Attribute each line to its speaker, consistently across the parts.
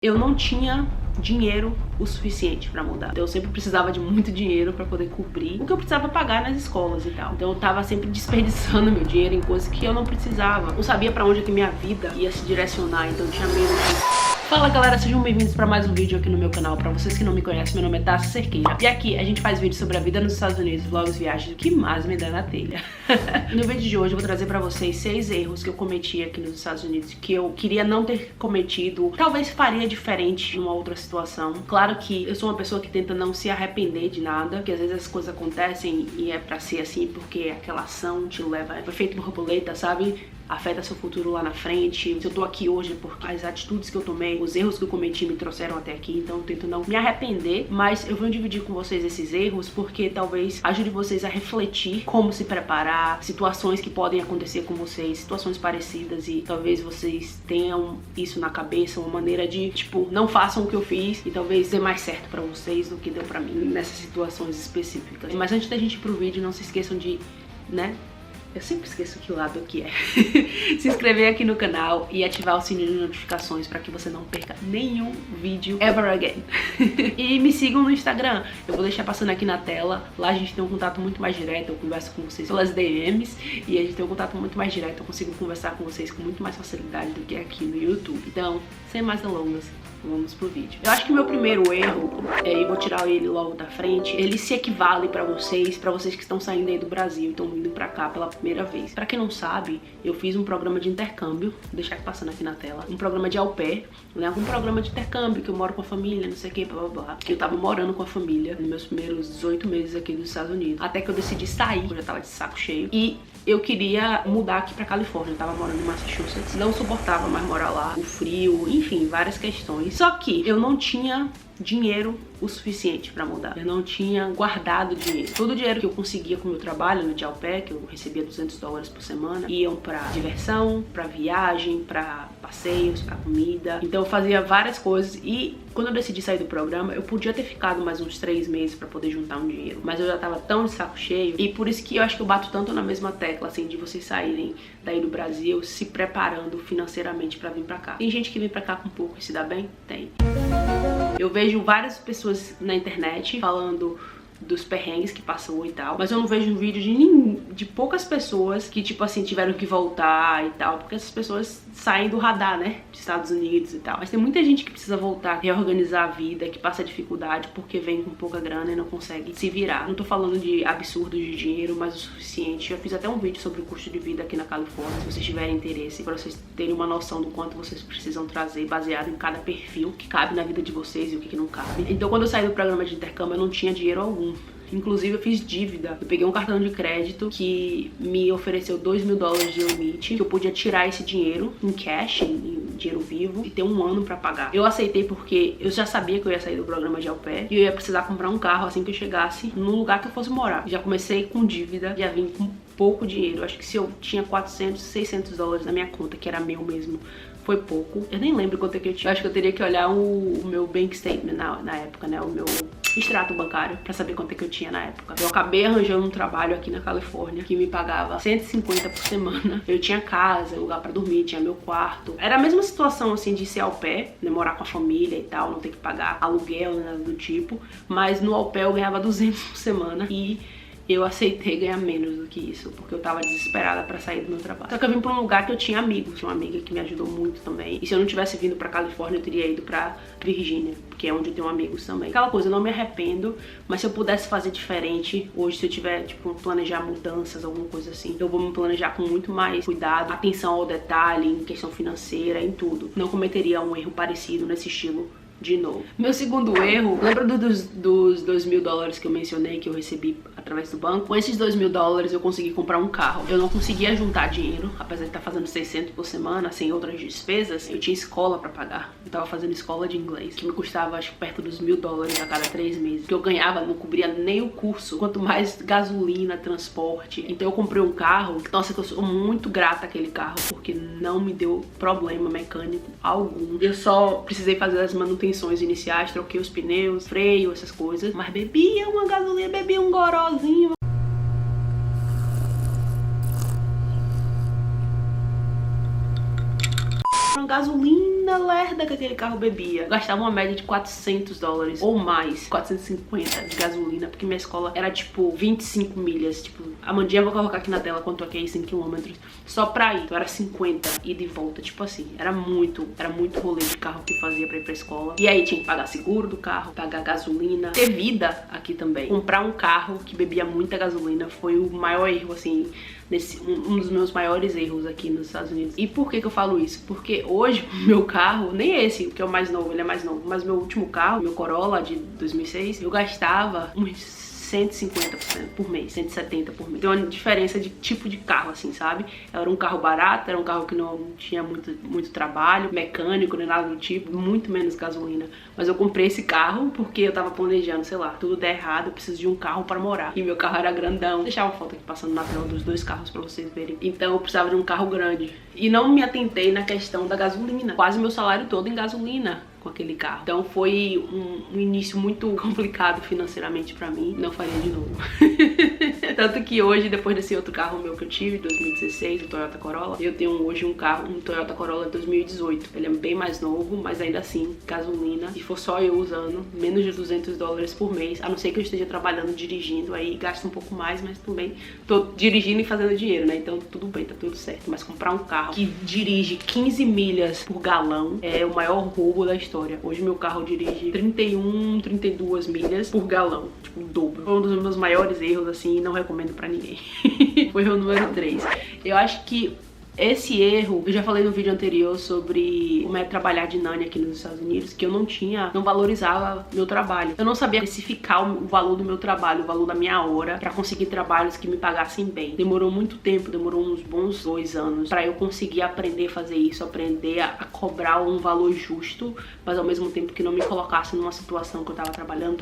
Speaker 1: Eu não tinha dinheiro o suficiente pra mudar. Então eu sempre precisava de muito dinheiro pra poder cobrir o que eu precisava pagar nas escolas e tal. Então eu tava sempre desperdiçando meu dinheiro em coisas que eu não precisava. Não sabia pra onde que minha vida ia se direcionar, então eu tinha medo de... Fala galera, sejam bem-vindos para mais um vídeo aqui no meu canal. Para vocês que não me conhecem, meu nome é Tassi Cerqueira e aqui a gente faz vídeos sobre a vida nos Estados Unidos, vlogs, viagens, o que mais me dá na telha. No vídeo de hoje eu vou trazer para vocês 6 erros que eu cometi aqui nos Estados Unidos que eu queria não ter cometido, talvez faria diferente numa outra situação. Claro que eu sou uma pessoa que tenta não se arrepender de nada, porque às vezes as coisas acontecem e é pra ser assim porque aquela ação te leva, foi feito por borboleta, sabe? Afeta seu futuro lá na frente. Se eu tô aqui hoje porque as atitudes que eu tomei, os erros que eu cometi me trouxeram até aqui, então eu tento não me arrepender, mas eu vou dividir com vocês esses erros porque talvez ajude vocês a refletir como se preparar, situações que podem acontecer com vocês, situações parecidas, e talvez vocês tenham isso na cabeça, uma maneira de, tipo, não façam o que eu fiz e talvez dê mais certo pra vocês do que deu pra mim nessas situações específicas. Mas antes da gente ir pro vídeo, não se esqueçam de, né? Eu sempre esqueço que lado que é. Se inscrever aqui no canal e ativar o sininho de notificações para que você não perca nenhum vídeo ever again. E me sigam no Instagram. Eu vou deixar passando aqui na tela. Lá a gente tem um contato muito mais direto. Eu converso com vocês pelas DMs e a gente tem um contato muito mais direto. Eu consigo conversar com vocês com muito mais facilidade do que aqui no YouTube. Então, sem mais delongas, vamos pro vídeo. Eu acho que o meu primeiro erro, e vou tirar ele logo da frente, ele se equivale pra vocês que estão saindo aí do Brasil e estão vindo pra cá pela primeira vez. Pra quem não sabe, eu fiz um programa de intercâmbio, vou deixar passando aqui na tela, um programa de au pair, né? Um programa de intercâmbio, que eu moro com a família, não sei o que, blá blá blá. Que eu tava morando com a família nos meus primeiros 18 meses aqui dos Estados Unidos. Até que eu decidi sair, eu já tava de saco cheio. E eu queria mudar aqui pra Califórnia, eu tava morando em Massachusetts, não suportava mais morar lá, o frio, enfim, várias questões. Só que eu não tinha dinheiro o suficiente pra mudar. Eu não tinha guardado dinheiro. Todo o dinheiro que eu conseguia com o meu trabalho no de au pair, que eu recebia $200 por semana, iam pra diversão, pra viagem, pra passeios, pra comida. Então eu fazia várias coisas e quando eu decidi sair do programa, eu podia ter ficado mais uns 3 meses pra poder juntar um dinheiro. Mas eu já tava tão de saco cheio e por isso que eu acho que eu bato tanto na mesma tecla, assim, de vocês saírem daí do Brasil se preparando financeiramente pra vir pra cá. Tem gente que vem pra cá com pouco e se dá bem? Tem. Eu vejo várias pessoas na internet falando dos perrengues que passou e tal, mas eu não vejo um vídeo de poucas pessoas que, tipo assim, tiveram que voltar e tal, porque essas pessoas saem do radar, né, dos Estados Unidos e tal. Mas tem muita gente que precisa voltar, reorganizar a vida, que passa dificuldade porque vem com pouca grana e não consegue se virar. Não tô falando de absurdos de dinheiro, mas o suficiente. Eu fiz até um vídeo sobre o custo de vida aqui na Califórnia, se vocês tiverem interesse, para vocês terem uma noção do quanto vocês precisam trazer, baseado em cada perfil que cabe na vida de vocês e o que não cabe. Então quando eu saí do programa de intercâmbio, eu não tinha dinheiro algum. Inclusive eu fiz dívida. Eu peguei um cartão de crédito que me ofereceu $2.000 de limite, que eu podia tirar esse dinheiro em cash, em dinheiro vivo, e ter um ano pra pagar. Eu aceitei porque eu já sabia que eu ia sair do programa de au pair e eu ia precisar comprar um carro assim que eu chegasse num lugar que eu fosse morar. Já comecei com dívida, já vim com pouco dinheiro. Eu acho que se eu tinha $400, $600 na minha conta, que era meu mesmo, foi pouco. Eu nem lembro quanto é que eu tinha. Eu acho que eu teria que olhar o meu bank statement na época, né? O meu extrato bancário pra saber quanto é que eu tinha na época. Eu acabei arranjando um trabalho aqui na Califórnia que me pagava 150 por semana. Eu tinha casa, lugar pra dormir, tinha meu quarto. Era a mesma situação, assim, de ser au pair, né? Morar com a família e tal, não ter que pagar aluguel, nada do tipo. Mas no au pair eu ganhava 200 por semana e eu aceitei ganhar menos do que isso, porque eu tava desesperada pra sair do meu trabalho. Só que eu vim pra um lugar que eu tinha amigos, tinha uma amiga que me ajudou muito também. E se eu não tivesse vindo pra Califórnia, eu teria ido pra Virgínia, que é onde eu tenho amigos também. Aquela coisa, eu não me arrependo, mas se eu pudesse fazer diferente, hoje se eu tiver, tipo, planejar mudanças, alguma coisa assim, eu vou me planejar com muito mais cuidado, atenção ao detalhe, em questão financeira, em tudo. Não cometeria um erro parecido nesse estilo de novo. Meu segundo erro, lembra dos $2.000 que eu mencionei que eu recebi através do banco? Com esses $2.000 eu consegui comprar um carro. Eu não conseguia juntar dinheiro, apesar de estar fazendo 600 por semana, sem outras despesas. Eu tinha escola pra pagar. Eu tava fazendo escola de inglês, que me custava, acho que perto dos $1.000 a cada 3 meses. Que eu ganhava, não cobria nem o curso, quanto mais gasolina, transporte. Então eu comprei um carro. Nossa, eu sou muito grata àquele carro, porque não me deu problema mecânico algum. Eu só precisei fazer as manutenções iniciais, troquei os pneus, freio, essas coisas, mas bebia uma gasolina, bebia um gorozinho. Uma gasolina gasolina lerda que aquele carro bebia. Eu gastava uma média de $400 ou mais, 450 de gasolina, porque minha escola era tipo 25 milhas. Tipo, a Mandinha, vou colocar aqui na tela quanto é isso em quilômetros, só pra ir. Então era 50 e de volta, tipo assim, era muito rolê de carro que fazia pra ir pra escola. E aí tinha que pagar seguro do carro, pagar gasolina, ter vida aqui também. Comprar um carro que bebia muita gasolina foi o maior erro, assim, um dos meus maiores erros aqui nos Estados Unidos. E por que eu falo isso? Porque hoje meu carro, nem esse, que é o mais novo, ele é mais novo, mas meu último carro, meu Corolla de 2006, eu gastava uns 150% por mês, 170 por mês. Tem uma diferença de tipo de carro, assim, sabe? Era um carro barato, era um carro que não tinha muito trabalho, mecânico, nem nada do tipo, muito menos gasolina. Mas eu comprei esse carro porque eu tava planejando, sei lá, tudo der errado, eu preciso de um carro pra morar. E meu carro era grandão. Vou deixar uma foto aqui passando na tela dos dois carros pra vocês verem. Então eu precisava de um carro grande. E não me atentei na questão da gasolina. Quase meu salário todo em gasolina com aquele carro. Então foi um início muito complicado financeiramente pra mim. Não faria de novo. Tanto que hoje, depois desse outro carro meu que eu tive, 2016, o Toyota Corolla, eu tenho hoje um Toyota Corolla 2018. Ele é bem mais novo, mas ainda assim, gasolina. Se for só eu usando, menos de $200 por mês. A não ser que eu esteja trabalhando, dirigindo, aí gasto um pouco mais, mas também tô dirigindo e fazendo dinheiro, né? Então tudo bem, tá tudo certo. Mas comprar um carro que dirige 15 milhas por galão é o maior roubo da história. Hoje meu carro dirige 32 milhas por galão, tipo o dobro. Foi um dos meus maiores erros, assim, e não recomendo pra ninguém. Foi o número 3. Eu acho que esse erro, eu já falei no vídeo anterior sobre como é trabalhar de nanny aqui nos Estados Unidos, que eu não valorizava meu trabalho. Eu não sabia especificar o valor do meu trabalho, o valor da minha hora, pra conseguir trabalhos que me pagassem bem. Demorou muito tempo, demorou uns bons 2 anos pra eu conseguir aprender a fazer isso, aprender a cobrar um valor justo, mas ao mesmo tempo que não me colocasse numa situação que eu tava trabalhando,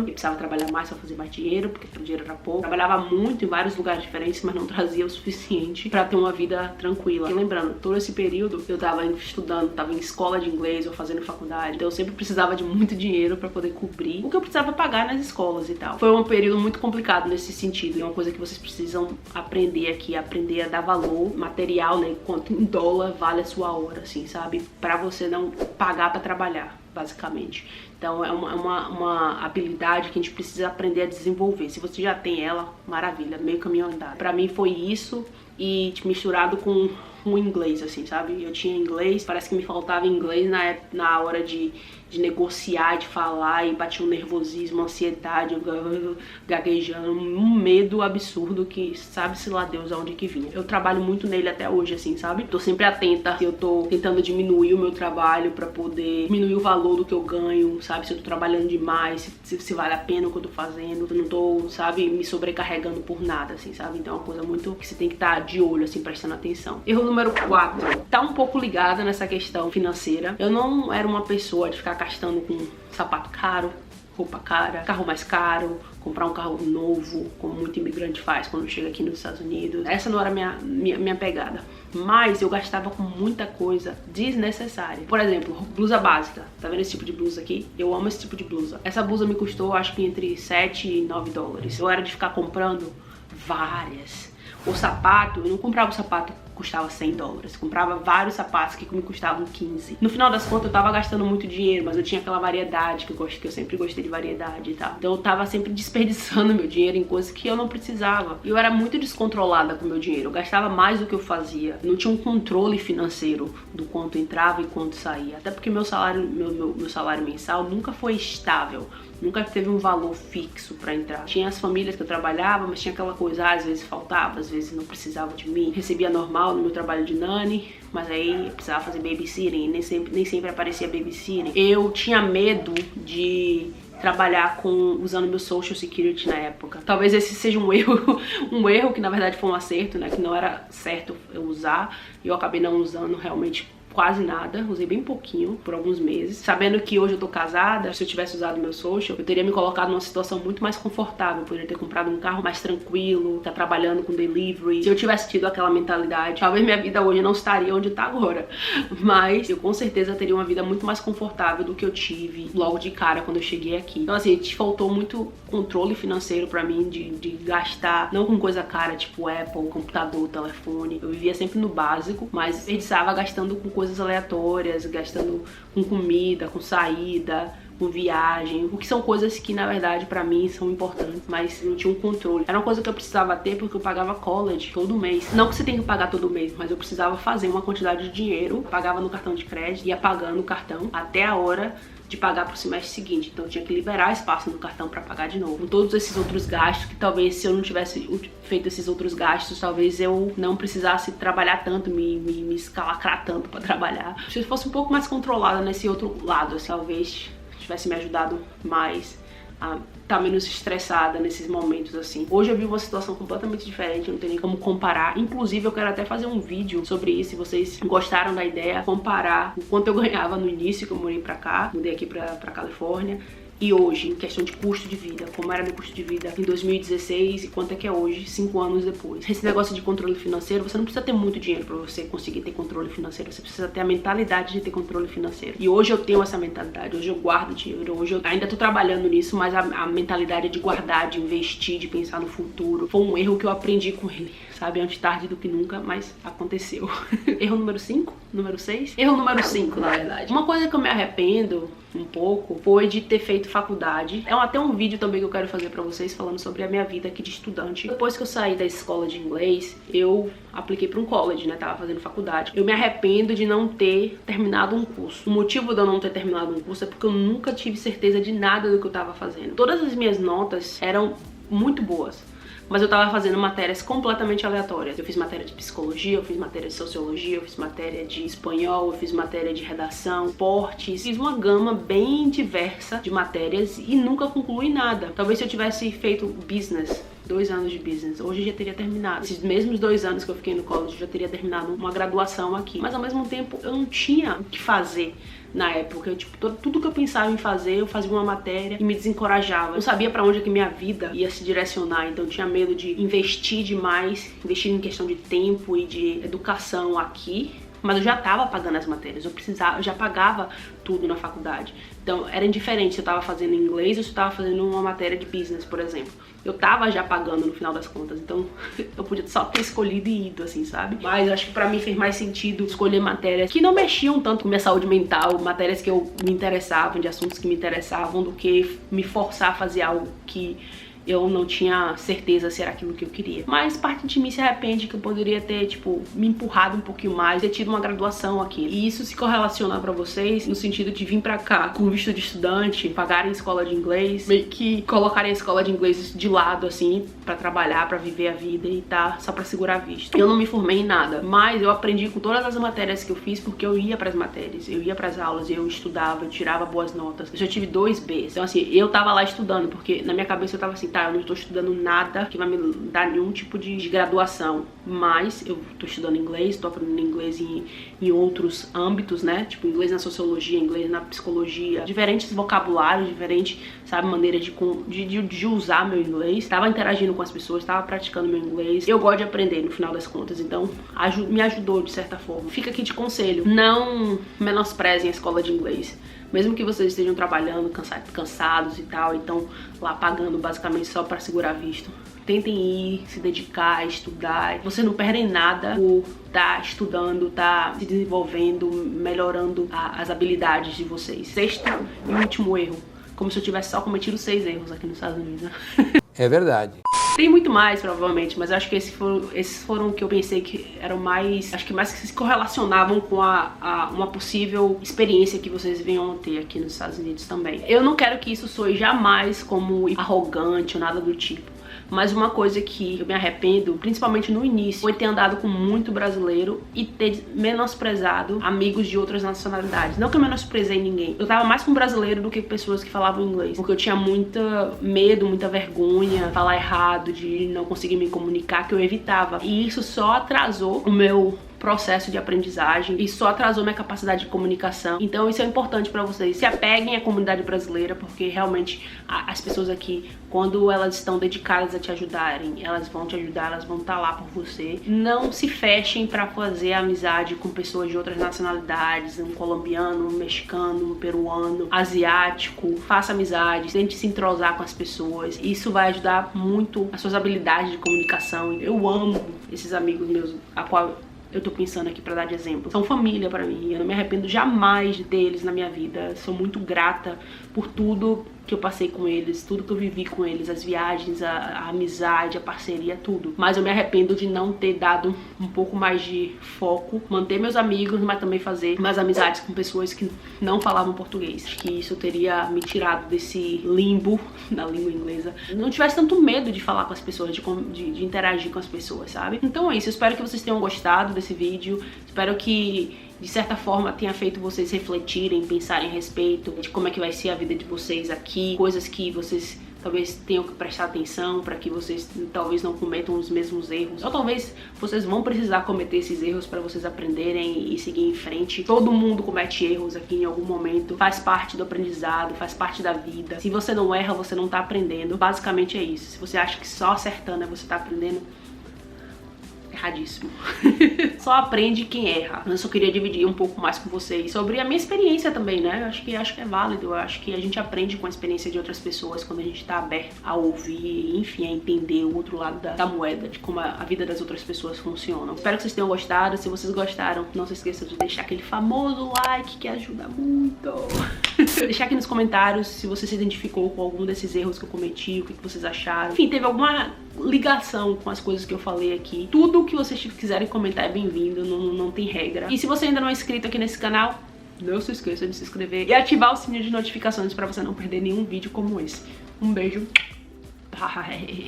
Speaker 1: e precisava trabalhar mais pra fazer mais dinheiro, porque o dinheiro era pouco. Trabalhava muito em vários lugares diferentes, mas não trazia o suficiente pra ter uma vida tranquila. E lembrando, todo esse período eu tava estudando, tava em escola de inglês ou fazendo faculdade, então eu sempre precisava de muito dinheiro pra poder cobrir o que eu precisava pagar nas escolas e tal. Foi um período muito complicado nesse sentido, é uma coisa que vocês precisam aprender aqui, aprender a dar valor material, né, quanto em dólar vale a sua hora, assim, sabe? Pra você não pagar pra trabalhar, basicamente. Então é uma habilidade que a gente precisa aprender a desenvolver. Se você já tem ela, maravilha, meio caminho andado. Pra mim foi isso, e misturado com o inglês, assim, sabe? Eu tinha inglês, parece que me faltava inglês na hora de negociar, de falar, e batia um nervosismo, uma ansiedade, gaguejando, um medo absurdo que sabe-se lá Deus aonde que vinha. Eu trabalho muito nele até hoje, assim, sabe? Tô sempre atenta se eu tô tentando diminuir o meu trabalho pra poder diminuir o valor do que eu ganho, sabe? Se eu tô trabalhando demais, se vale a pena o que eu tô fazendo, eu não tô, sabe, me sobrecarregando por nada, assim, sabe? Então é uma coisa muito que você tem que estar de olho, assim, prestando atenção. Erro número 4, tá um pouco ligada nessa questão financeira. Eu não era uma pessoa de ficar gastando com sapato caro, roupa cara, carro mais caro, comprar um carro novo, como muito imigrante faz quando chega aqui nos Estados Unidos. Essa não era minha pegada. Mas eu gastava com muita coisa desnecessária. Por exemplo, blusa básica. Tá vendo esse tipo de blusa aqui? Eu amo esse tipo de blusa. Essa blusa me custou, acho que entre 7 e 9 dólares. Eu era de ficar comprando várias. O sapato, eu não comprava o sapato que custava 100 dólares. Comprava vários sapatos que me custavam 15. No final das contas, eu tava gastando muito dinheiro, mas eu tinha aquela variedade que eu sempre gostei de variedade e tal. Então eu tava sempre desperdiçando meu dinheiro em coisas que eu não precisava. E eu era muito descontrolada com o meu dinheiro. Eu gastava mais do que eu fazia. Eu não tinha um controle financeiro do quanto entrava e quanto saía. Até porque meu salário mensal nunca foi estável. Nunca teve um valor fixo pra entrar. Tinha as famílias que eu trabalhava, mas tinha aquela coisa, às vezes faltava, às vezes não precisava de mim. Recebia normal no meu trabalho de nanny, mas aí eu precisava fazer babysitting, nem sempre aparecia babysitting. Eu tinha medo de trabalhar usando meu social security na época. Talvez esse seja um erro que na verdade foi um acerto, né? Que não era certo eu usar, e eu acabei não usando realmente quase nada, usei bem pouquinho por alguns meses, sabendo que hoje eu tô casada. Se eu tivesse usado meu social, eu teria me colocado numa situação muito mais confortável, eu poderia ter comprado um carro mais tranquilo, tá trabalhando com delivery. Se eu tivesse tido aquela mentalidade, talvez minha vida hoje não estaria onde tá agora, mas eu com certeza teria uma vida muito mais confortável do que eu tive logo de cara quando eu cheguei aqui. Então assim, faltou muito controle financeiro pra mim de gastar, não com coisa cara, tipo Apple, computador, telefone. Eu vivia sempre no básico, mas desperdiçava gastando com coisa coisas aleatórias, gastando com comida, com saída, com viagem, o que são coisas que na verdade pra mim são importantes, mas não tinha um controle. Era uma coisa que eu precisava ter porque eu pagava college todo mês. Não que você tem que pagar todo mês, mas eu precisava fazer uma quantidade de dinheiro, pagava no cartão de crédito, ia pagando o cartão até a hora de pagar pro semestre seguinte. Então eu tinha que liberar espaço no cartão pra pagar de novo. Com todos esses outros gastos, que talvez se eu não tivesse feito esses outros gastos, talvez eu não precisasse trabalhar tanto, me escalacrar tanto pra trabalhar. Se eu fosse um pouco mais controlada nesse outro lado, assim, talvez tivesse me ajudado mais a estar menos estressada nesses momentos assim. Hoje eu vi uma situação completamente diferente, não tem nem como comparar. Inclusive eu quero até fazer um vídeo sobre isso, se vocês gostaram da ideia, comparar o quanto eu ganhava no início que eu mudei pra cá, mudei aqui pra Califórnia, e hoje, em questão de custo de vida, como era meu custo de vida em 2016 e quanto é que é hoje, 5 anos depois. Esse negócio de controle financeiro, você não precisa ter muito dinheiro pra você conseguir ter controle financeiro, você precisa ter a mentalidade de ter controle financeiro. E hoje eu tenho essa mentalidade, hoje eu guardo dinheiro, hoje eu ainda tô trabalhando nisso, mas a mentalidade de guardar, de investir, de pensar no futuro, foi um erro que eu aprendi com ele, sabe? Antes tarde do que nunca, mas aconteceu. Erro número 5? Número 6? Erro número 5, na verdade. Uma coisa que eu me arrependo um pouco foi de ter feito faculdade. É até um vídeo também que eu quero fazer pra vocês falando sobre a minha vida aqui de estudante. Depois que eu saí da escola de inglês, eu apliquei pra um college, né? Tava fazendo faculdade. Eu me arrependo de não ter terminado um curso. O motivo de eu não ter terminado um curso é porque eu nunca tive certeza de nada do que eu tava fazendo. Todas as minhas notas eram muito boas, mas eu tava fazendo matérias completamente aleatórias. Eu fiz matéria de psicologia, eu fiz matéria de sociologia, eu fiz matéria de espanhol, eu fiz matéria de redação, esportes. Fiz uma gama bem diversa de matérias e nunca concluí nada. Talvez se eu tivesse feito business, 2 anos de business, hoje eu já teria terminado. Esses mesmos 2 anos que eu fiquei no college, eu já teria terminado uma graduação aqui. Mas ao mesmo tempo, eu não tinha o que fazer na época. Eu, tipo, tudo que eu pensava em fazer, eu fazia uma matéria e me desencorajava. Eu não sabia pra onde é que minha vida ia se direcionar, então eu tinha medo de investir demais, investir em questão de tempo e de educação aqui. Mas eu já tava pagando as matérias, eu já pagava tudo na faculdade. Então era indiferente se eu tava fazendo inglês ou se eu tava fazendo uma matéria de business, por exemplo. Eu tava já pagando no final das contas, então eu podia só ter escolhido e ido, assim, sabe? Mas eu acho que pra mim fez mais sentido escolher matérias que não mexiam tanto com minha saúde mental, matérias que eu me interessavam, de assuntos que me interessavam, do que me forçar a fazer algo que eu não tinha certeza se era aquilo que eu queria. Mas parte de mim se arrepende que eu poderia ter, tipo, me empurrado um pouquinho mais, ter tido uma graduação aqui. E isso se correlaciona pra vocês no sentido de vir pra cá com visto de estudante, pagarem escola de inglês, meio que colocarem a escola de inglês de lado, assim, pra trabalhar, pra viver a vida e tá só pra segurar visto. Eu não me formei em nada, mas eu aprendi com todas as matérias que eu fiz porque eu ia pras matérias, eu ia pras aulas, eu estudava, eu tirava boas notas. Eu já tive 2 Bs. Então, assim, eu tava lá estudando, porque na minha cabeça eu tava assim, tá, eu não estou estudando nada que vai me dar nenhum tipo de graduação, mas eu tô estudando inglês, tô aprendendo inglês em outros âmbitos, né? Tipo, inglês na sociologia, inglês na psicologia, diferentes vocabulários, diferentes, sabe, maneira de usar meu inglês. Tava interagindo com as pessoas, tava praticando meu inglês. Eu gosto de aprender, no final das contas, então me ajudou de certa forma. Fica aqui de conselho, não menosprezem a escola de inglês. Mesmo que vocês estejam trabalhando, cansados e tal, então lá pagando basicamente só para segurar visto, tentem ir, se dedicar, estudar. Vocês não perdem nada por estar estudando, estar se desenvolvendo, melhorando as habilidades de vocês. 6º e último erro, como se eu tivesse só cometido 6 erros aqui nos Estados Unidos.
Speaker 2: É verdade.
Speaker 1: Tem muito mais, provavelmente, mas eu acho que esses foram que eu pensei que eram mais, acho que mais que se correlacionavam com uma possível experiência que vocês venham ter aqui nos Estados Unidos também. Eu não quero que isso soe jamais como arrogante ou nada do tipo. Mas uma coisa que eu me arrependo, principalmente no início, foi ter andado com muito brasileiro e ter menosprezado amigos de outras nacionalidades. Não que eu menosprezei ninguém. Eu tava mais com brasileiro do que pessoas que falavam inglês. Porque eu tinha muita medo, muita vergonha, falar errado, de não conseguir me comunicar, que eu evitava. E isso só atrasou o meu processo de aprendizagem e só atrasou minha capacidade de comunicação. Então isso é importante pra vocês. Se apeguem à comunidade brasileira, porque realmente as pessoas aqui, quando elas estão dedicadas a te ajudarem, elas vão te ajudar, elas vão estar lá por você. Não se fechem pra fazer amizade com pessoas de outras nacionalidades, um colombiano, um mexicano, um peruano, asiático. Faça amizade, tente se entrosar com as pessoas. Isso vai ajudar muito as suas habilidades de comunicação. Eu amo esses amigos meus, a qual eu tô pensando aqui pra dar de exemplo, são família pra mim. Eu não me arrependo jamais de ter eles na minha vida. Sou muito grata por tudo que eu passei com eles, tudo que eu vivi com eles, as viagens, a amizade, a parceria, tudo. Mas eu me arrependo de não ter dado um pouco mais de foco, manter meus amigos, mas também fazer mais amizades com pessoas que não falavam português. Acho que isso teria me tirado desse limbo da língua inglesa. Não tivesse tanto medo de falar com as pessoas, de interagir com as pessoas, sabe? Então é isso, eu espero que vocês tenham gostado desse vídeo, espero que de certa forma tenha feito vocês refletirem, pensarem a respeito de como é que vai ser a vida de vocês aqui, coisas que vocês talvez tenham que prestar atenção para que vocês talvez não cometam os mesmos erros, ou talvez vocês vão precisar cometer esses erros para vocês aprenderem e seguir em frente. Todo mundo comete erros aqui em algum momento, faz parte do aprendizado, faz parte da vida. Se você não erra, você não tá aprendendo. Basicamente é isso. Se você acha que só acertando você tá aprendendo, erradíssimo. Só aprende quem erra. Eu só queria dividir um pouco mais com vocês sobre a minha experiência também, né? Eu acho que é válido. Eu acho que a gente aprende com a experiência de outras pessoas quando a gente tá aberto a ouvir, enfim, a entender o outro lado da moeda, de como a vida das outras pessoas funcionam. Espero que vocês tenham gostado. Se vocês gostaram, não se esqueçam de deixar aquele famoso like que ajuda muito. Deixar aqui nos comentários se você se identificou com algum desses erros que eu cometi, o que vocês acharam. Enfim, teve alguma ligação com as coisas que eu falei aqui. Tudo que vocês quiserem comentar é bem-vindo, não tem regra. E se você ainda não é inscrito aqui nesse canal, não se esqueça de se inscrever e ativar o sininho de notificações para você não perder nenhum vídeo como esse. Um beijo. Bye.